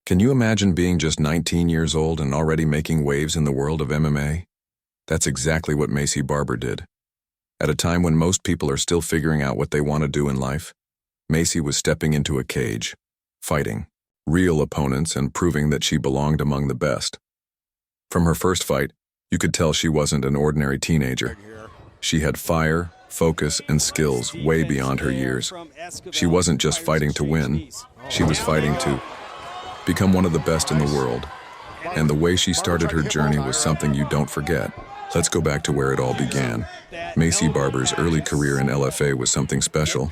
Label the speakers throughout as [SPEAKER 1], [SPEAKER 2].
[SPEAKER 1] Can you imagine being just 19 years old and already making waves in the world of MMA? That's exactly what Maycee BARBER did. At a time when most people are still figuring out what they want to do in life, Maycee was stepping into a cage, fighting real opponents and proving that she belonged among the best. From her first fight, you could tell she wasn't an ordinary teenager. She had fire, focus, and skills way beyond her years. She wasn't just fighting to win, she was fighting to become one of the best in the world. And the way she started her journey was something you don't forget. Let's go back to where it all began. Maycee BARBER's early career in LFA was something special.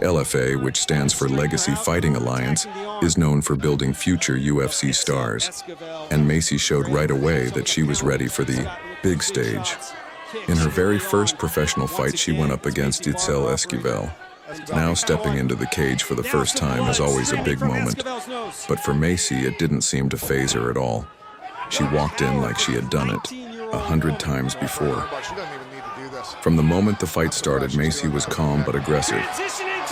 [SPEAKER 1] LFA, which stands for Legacy Fighting Alliance, is known for building future UFC stars. And Maycee showed right away that she was ready for the big stage. In her very first professional fight, she went up against Itzel Esquivel. Now stepping into the cage for the first time is always a big moment. But for Maycee, it didn't seem to faze her at all. She walked in like she had done it 100 times before. From the moment the fight started, Maycee was calm but aggressive.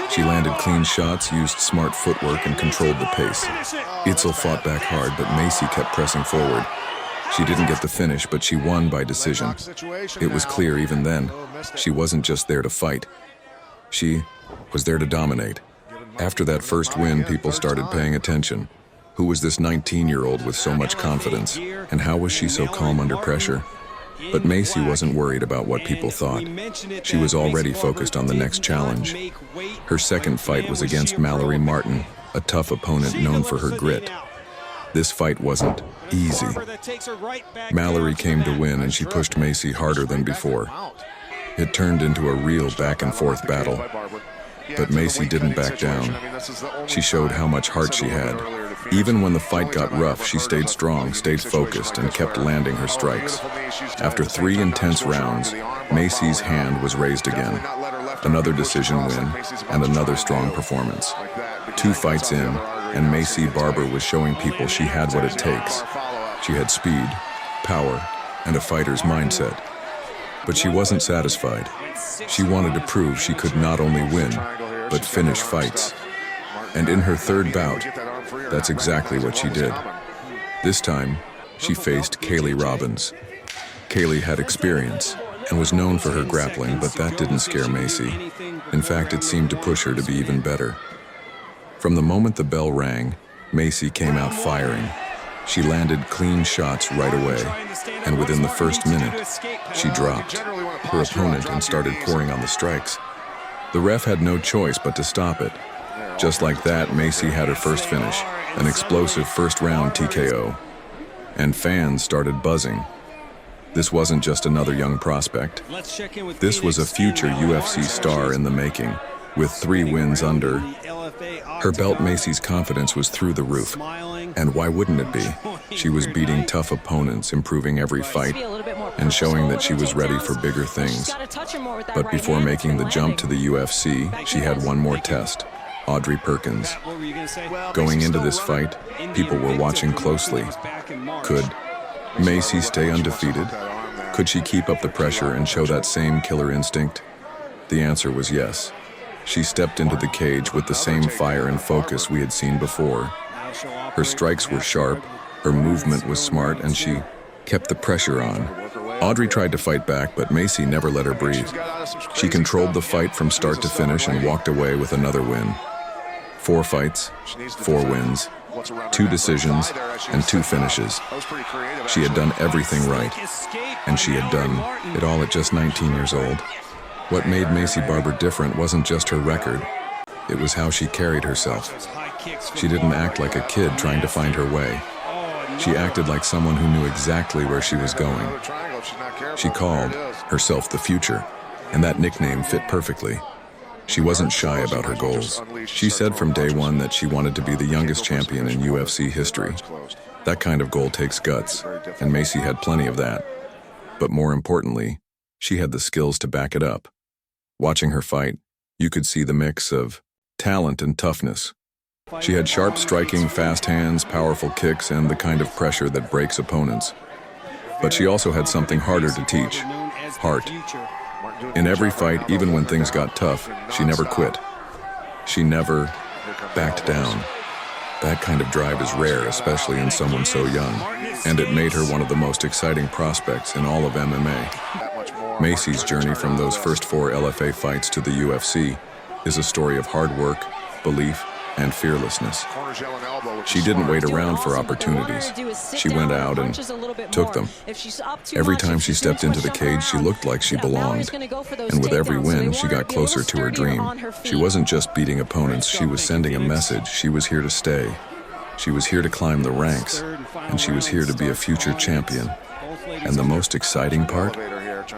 [SPEAKER 1] She landed clean shots, used smart footwork, and controlled the pace. Itzel fought back hard, but Maycee kept pressing forward. She didn't get the finish, but she won by decision. It was clear even then, she wasn't just there to fight. She was there to dominate. After that first win, people started paying attention. Who was this 19-year-old with so much confidence, and how was she so calm under pressure? But Maycee wasn't worried about what people thought. She was already focused on the next challenge. Her second fight was against Mallory Martin, a tough opponent known for her grit. This fight wasn't easy. Mallory came to win, and she pushed Maycee harder than before. It turned into a real back-and-forth battle. But Maycee didn't back down. She showed how much heart she had. Even when the fight got rough, she stayed strong, stayed focused, and kept landing her strikes. After 3 intense rounds, Maycee's hand was raised again. Another decision win, and another strong performance. 2 fights in, and Maycee BARBER was showing people she had what it takes. She had speed, power, and a fighter's mindset. But she wasn't satisfied. She wanted to prove she could not only win, but finish fights. And in her third bout, that's exactly what she did. This time, she faced Kaylee Robbins. Kaylee had experience and was known for her grappling, but that didn't scare Maycee. In fact, it seemed to push her to be even better. From the moment the bell rang, Maycee came out firing. She landed clean shots right away, and within the first minute, she dropped her opponent and started pouring on the strikes. The ref had no choice but to stop it. Just like that, Maycee had her first finish, an explosive first-round TKO. And fans started buzzing. This wasn't just another young prospect. This was a future UFC star in the making, with 3 wins under her belt. Maycee's confidence was through the roof. And why wouldn't it be? She was beating tough opponents, improving every fight, and showing that she was ready for bigger things. But before making the jump to the UFC, she had one more test. Audrey Perkins. Going into this fight, people were watching closely. Could Maycee stay undefeated? Could she keep up the pressure and show that same killer instinct? The answer was yes. She stepped into the cage with the same fire and focus we had seen before. Her strikes were sharp, her movement was smart, and she kept the pressure on. Audrey tried to fight back, but Maycee never let her breathe. She controlled the fight from start to finish and walked away with another win. 4 fights, 4 wins, 2 decisions, and 2 finishes. She had done everything right, and she had done it all at just 19 years old. What made Maycee BARBER different wasn't just her record, it was how she carried herself. She didn't act like a kid trying to find her way. She acted like someone who knew exactly where she was going. She called herself the Future, and that nickname fit perfectly. She wasn't shy about her goals. She said from day one that she wanted to be the youngest champion in UFC history. That kind of goal takes guts, and Maycee had plenty of that. But more importantly, she had the skills to back it up. Watching her fight, you could see the mix of talent and toughness. She had sharp striking, fast hands, powerful kicks, and the kind of pressure that breaks opponents. But she also had something harder to teach: heart. In every fight, even when things got tough, she never quit. She never backed down. That kind of drive is rare, especially in someone so young, and it made her one of the most exciting prospects in all of MMA. Maycee's journey from those first 4 LFA fights to the UFC is a story of hard work, belief, and fearlessness. She didn't wait around for opportunities. She went out and took them. Every time she stepped into the cage, she looked like she belonged. And with every win, she got closer to her dream. She wasn't just beating opponents, she was sending a message. She was here to stay. She was here to climb the ranks. And she was here to be a future champion. And the most exciting part?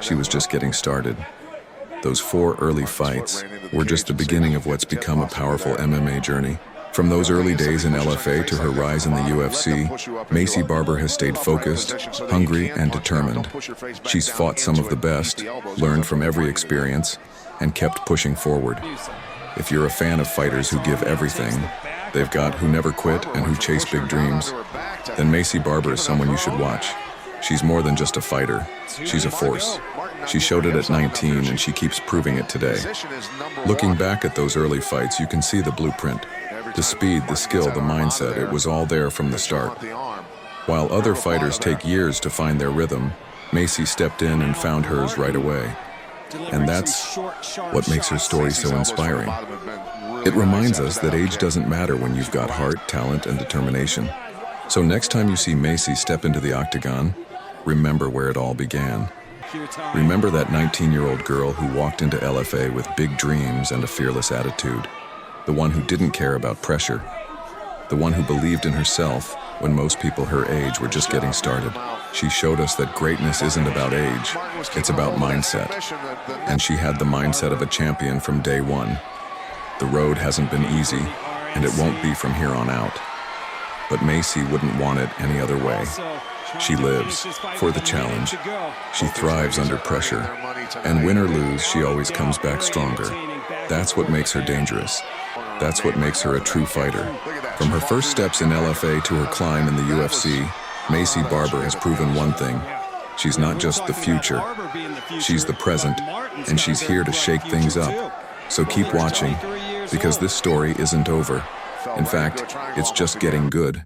[SPEAKER 1] She was just getting started. Those 4 early fights were just the beginning of what's become a powerful MMA journey. From those early days in LFA to her rise in the UFC, Maycee Barber has stayed focused, hungry, and determined. She's fought some of the best, learned from every experience, and kept pushing forward. If you're a fan of fighters who give everything, they've got who never quit and who chase big dreams, then Maycee Barber is someone you should watch. She's more than just a fighter. She's a force. She showed it at 19 and she keeps proving it today. Looking back at those early fights, you can see the blueprint. The speed, the skill, the mindset, it was all there from the start. While other fighters take years to find their rhythm, Maycee stepped in and found hers right away. And that's what makes her story so inspiring. It reminds us that age doesn't matter when you've got heart, talent, and determination. So next time you see Maycee step into the octagon, remember where it all began. Remember that 19-year-old girl who walked into LFA with big dreams and a fearless attitude. The one who didn't care about pressure. The one who believed in herself when most people her age were just getting started. She showed us that greatness isn't about age, it's about mindset. And she had the mindset of a champion from day one. The road hasn't been easy, and it won't be from here on out. But Maycee wouldn't want it any other way. She lives for the challenge. She thrives under pressure. And win or lose, she always comes back stronger. That's what makes her dangerous. That's what makes her a true fighter. From her first steps in LFA to her climb in the UFC, Maycee Barber has proven one thing. She's not just the future. She's the present, and she's here to shake things up. So keep watching, because this story isn't over. In fact, it's just getting good.